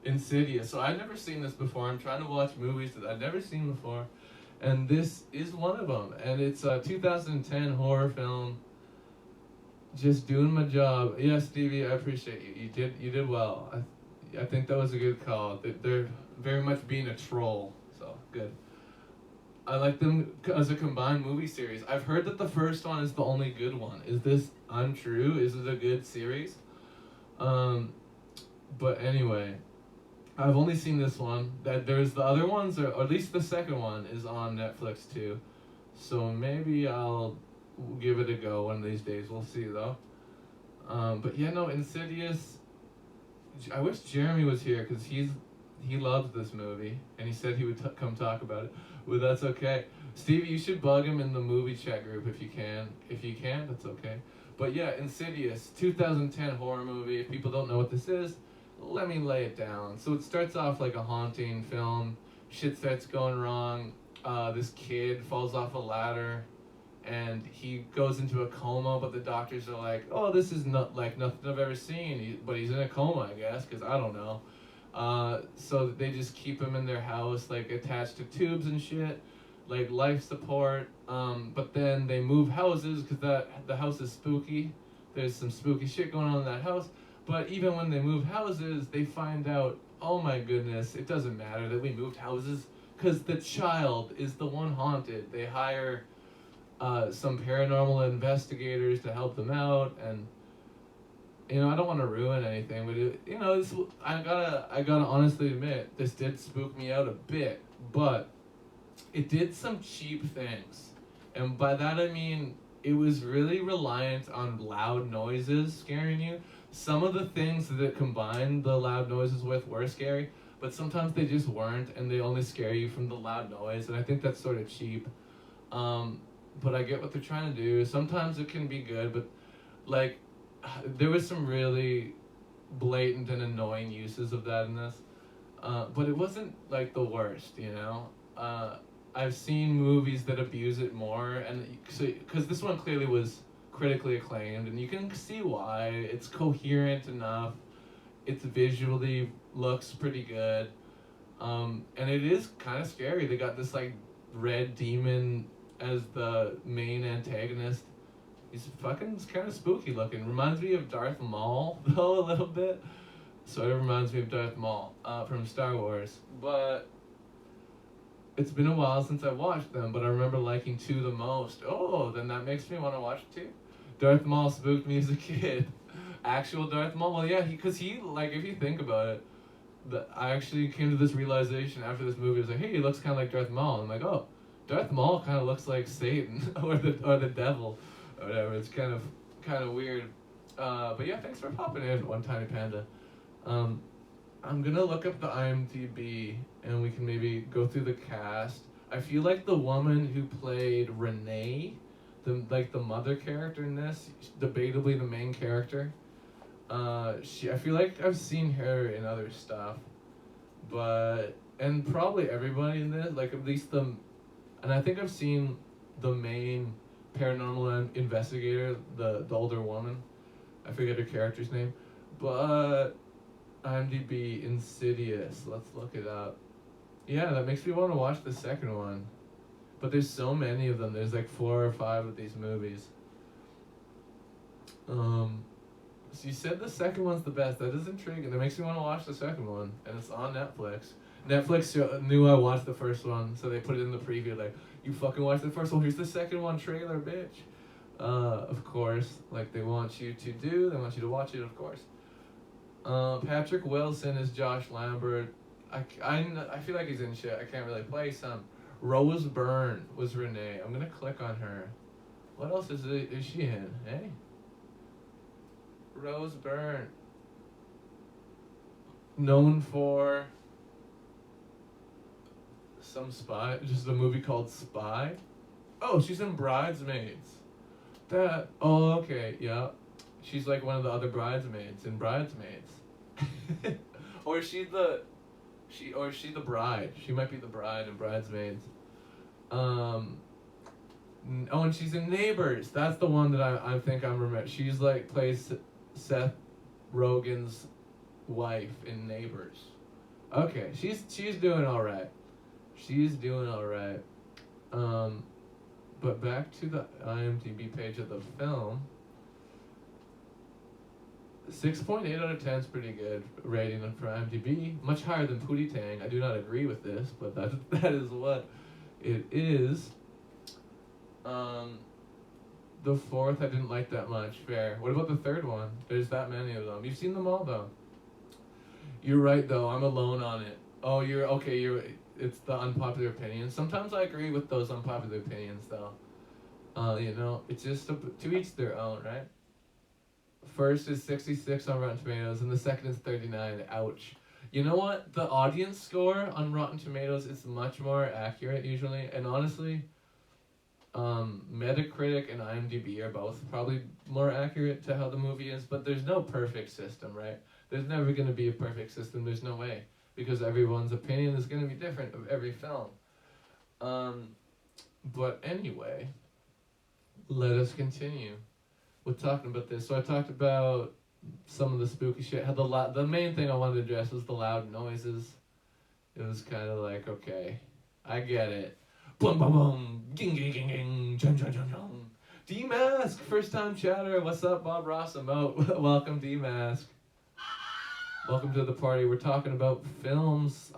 Insidious. So I've never seen this before. I'm trying to watch movies that I've never seen before, and this is one of them. And it's a 2010 horror film. Just doing my job. Yes, Stevie, I appreciate you. You did well. I think that was a good call. They're very much being a troll. So good. I like them as a combined movie series. I've heard that the first one is the only good one. Is this untrue? Is it a good series? Um, but anyway, I've only seen this one. That there's the other ones, or at least the second one is on Netflix too. So maybe I'll give it a go one of these days. We'll see though. But yeah, no, Insidious. I wish Jeremy was here because he loves this movie and he said he would come talk about it. Well, that's okay. Stevie, you should bug him in the movie chat group if you can. If you can't, that's okay. But yeah, Insidious, 2010 horror movie. If people don't know what this is, let me lay it down. So it starts off like a haunting film. Shit starts going wrong. This kid falls off a ladder and he goes into a coma, but the doctors are like, oh, this is not like nothing I've ever seen. But he's in a coma, I guess, because I don't know. So they just keep him in their house, like attached to tubes and shit, like life support. But then they move houses because the house is spooky. There's some spooky shit going on in that house. But even when they move houses, they find out, oh my goodness, it doesn't matter that we moved houses because the child is the one haunted. They hire some paranormal investigators to help them out, and I don't want to ruin anything, but I gotta honestly admit, this did spook me out a bit, but it did some cheap things, and by that I mean it was really reliant on loud noises scaring you. Some of the things that it combined the loud noises with were scary, but sometimes they just weren't, and they only scare you from the loud noise, and I think that's sort of cheap. But I get what they're trying to do. Sometimes it can be good, but like there was some really blatant and annoying uses of that in this. But it wasn't like the worst, I've seen movies that abuse it more, and so because this one clearly was critically acclaimed, and you can see why. It's coherent enough. It's visually looks pretty good, and it is kind of scary. They got this like red demon as the main antagonist. He's fucking kind of spooky looking. Reminds me of Darth Maul though a little bit. Sort of reminds me of Darth Maul from Star Wars, but it's been a while since I watched them, but I remember liking 2 the most. Oh, then that makes me want to watch 2. Darth Maul spooked me as a kid. Actual Darth Maul? Well, yeah, because he, like, if you think about it, I actually came to this realization after this movie. I was like, hey, he looks kind of like Darth Maul. I'm like, oh, Darth Maul kind of looks like Satan or the devil or whatever. It's kind of weird. But yeah, thanks for popping in, One Tiny Panda. I'm gonna look up the IMDb and we can maybe go through the cast. I feel like the woman who played Renee, the mother character in this, debatably the main character. I feel like I've seen her in other stuff, and probably everybody in this, like at least and I think I've seen the main paranormal investigator, the older woman. I forget her character's name, but IMDb Insidious. Let's look it up. Yeah, that makes me want to watch the second one. But there's so many of them. There's like 4 or 5 of these movies. So you said the second one's the best. That is intriguing. That makes me want to watch the second one. And it's on Netflix. Netflix knew I watched the first one, so they put it in the preview like, you fucking watched the first one, here's the second one trailer, bitch. Of course, like they want you to do, they want you to watch it, of course. Patrick Wilson is Josh Lambert. I feel like he's in shit. I can't really place him. Rose Byrne was Renee. I'm gonna click on her. What else is she in? Hey? Rose Byrne. Known for some spy, just a movie called Spy. Oh, she's in Bridesmaids. Oh, okay, yeah. She's like one of the other bridesmaids in Bridesmaids. Or is she the bride? She might be the bride in Bridesmaids. And she's in Neighbors. That's the one that I think I'm remembering. She's like plays Seth Rogen's wife in Neighbors. Okay, she's doing all right. She's doing all right. Um, but back to the IMDb page of the film. 6.8 out of 10 is pretty good rating for IMDb. Much higher than Pootie Tang. I do not agree with this, but that is what it is. Um, the fourth I didn't like that much. Fair. What about the third one? There's that many of them. You've seen them all though. You're right though. I'm alone on it. Oh, you're okay. It's the unpopular opinions. Sometimes I agree with those unpopular opinions though. It's just to each their own, right? First is 66 on Rotten Tomatoes, and the second is 39. Ouch. You know what? The audience score on Rotten Tomatoes is much more accurate usually, and honestly, Metacritic and IMDb are both probably more accurate to how the movie is, but there's no perfect system, right? There's never going to be a perfect system. There's no way, because everyone's opinion is going to be different of every film. But anyway, let us continue with talking about this. So I talked about some of the spooky shit. How the main thing I wanted to address was the loud noises. It was kind of like, okay, I get it. Boom, boom, boom, ging, ging, ging, ging, jung, jung, jung, jung. D-Mask, first time chatter. What's up, Bob Ross? Welcome, D-Mask. Welcome to the party. We're talking about films,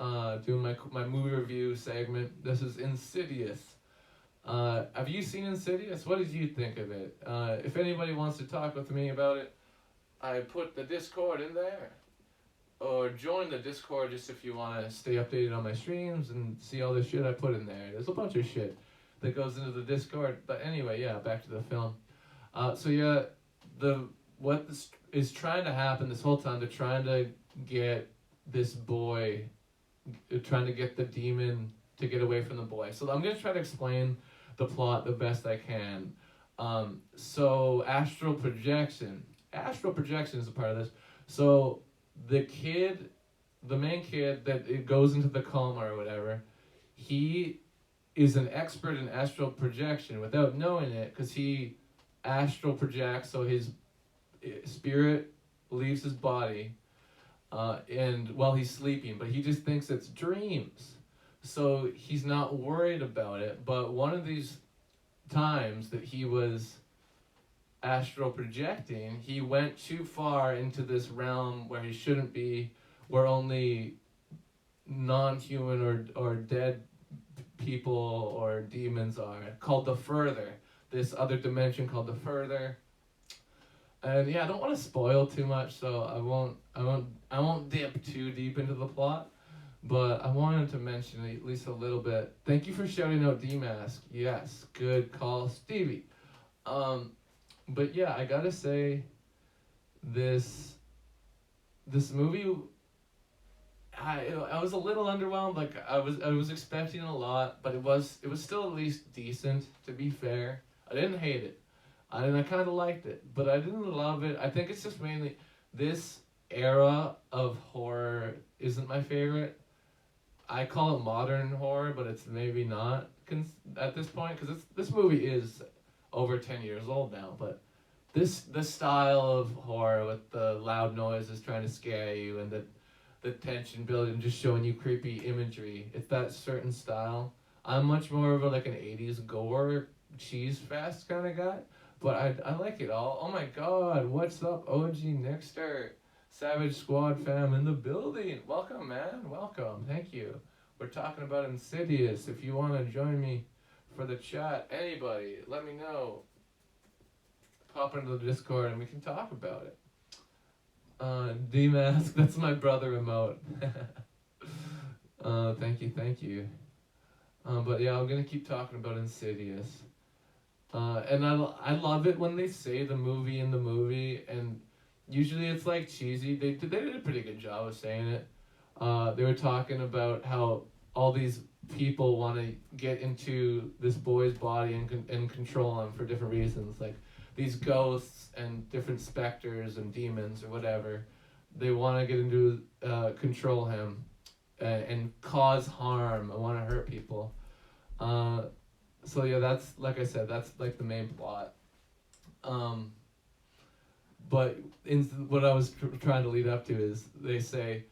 doing my movie review segment. This is Insidious. Have you seen Insidious? What did you think of it? If anybody wants to talk with me about it, I put the Discord in there. Or join the Discord just if you want to stay updated on my streams and see all the shit I put in there. There's a bunch of shit that goes into the Discord. But anyway, yeah, back to the film. What this is trying to happen this whole time, they're trying to get this boy, trying to get the demon to get away from the boy. So I'm going to try to explain the plot the best I can. So astral projection is a part of this. So the main kid that it goes into the coma or whatever, he is an expert in astral projection without knowing it, because he astral projects, so his spirit leaves his body, and while he's sleeping, but he just thinks it's dreams. So he's not worried about it. But one of these times that he was astral projecting, he went too far into this realm where he shouldn't be, where only non-human or dead people or demons are, called the Further. This other dimension called the Further. And yeah, I don't want to spoil too much, so I won't dip too deep into the plot. But I wanted to mention at least a little bit. Thank you for shouting out D-Mask. Yes, good call, Stevie. But yeah, I gotta say, this movie, I was a little underwhelmed. Like I was expecting a lot, but it was still at least decent. To be fair, I didn't hate it, and I kind of liked it, but I didn't love it. I think it's just mainly this era of horror isn't my favorite. I call it modern horror, but it's maybe not at this point, because this movie is over 10 years old now. But the style of horror with the loud noises trying to scare you, and the tension building, just showing you creepy imagery, it's that certain style. I'm much more of an 80s gore cheese fest kind of guy, but I like it all. Oh my god, what's up, OG Nixter? Savage Squad fam in the building. Welcome, man. Welcome. Thank you. We're talking about Insidious. If you want to join me for the chat, anybody, let me know. Pop into the Discord and we can talk about it. D-Mask, that's my brother emote. Thank you. But yeah, I'm going to keep talking about Insidious. And I love it when they say the movie in the movie, and usually it's like cheesy. They did a pretty good job of saying it. They were talking about how all these people want to get into this boy's body and control him for different reasons. Like these ghosts and different specters and demons or whatever. They want to get into control him and cause harm and want to hurt people. So yeah, that's, like I said, that's like the main plot. But what I was trying to lead up to is they say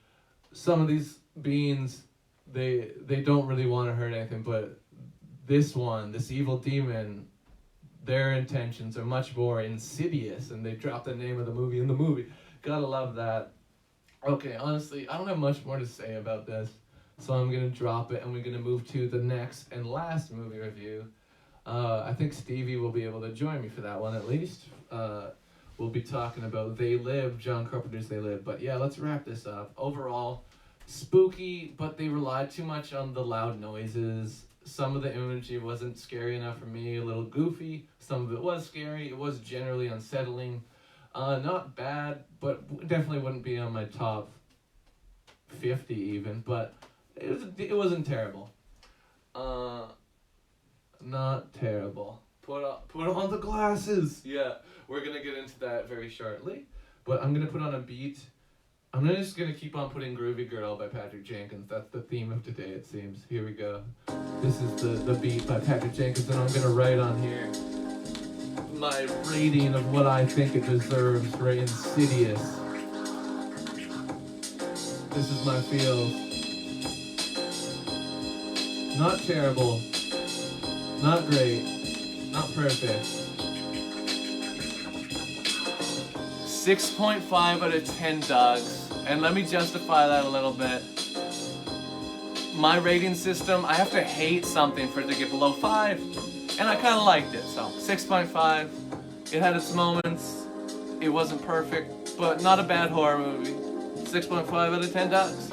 some of these beings, they don't really want to hurt anything, but this evil demon, their intentions are much more insidious, and they drop the name of the movie in the movie. Gotta love that. Okay, honestly, I don't have much more to say about this, so I'm gonna drop it, and we're gonna move to the next and last movie review. I think Stevie will be able to join me for that one at least. We'll be talking about They Live, John Carpenter's They Live. But yeah, let's wrap this up. Overall, spooky, but they relied too much on the loud noises. Some of the imagery wasn't scary enough for me, a little goofy. Some of it was scary. It was generally unsettling. Not bad, but definitely wouldn't be on my top 50 even, but it wasn't terrible. Not terrible. Put on the glasses. Yeah, we're gonna get into that very shortly, but I'm gonna put on a beat. I'm just gonna keep on putting "Groovy Girl" by Patrick Jenkins. That's the theme of today, it seems. Here we go. This is the beat by Patrick Jenkins, and I'm gonna write on here my rating of what I think it deserves for Insidious. This is my feel. Not terrible. Not great. Not perfect. 6.5 out of 10 dogs. And let me justify that a little bit. My rating system, I have to hate something for it to get below 5. And I kind of liked it, so 6.5. It had its moments. It wasn't perfect, but not a bad horror movie. 6.5 out of 10 dogs.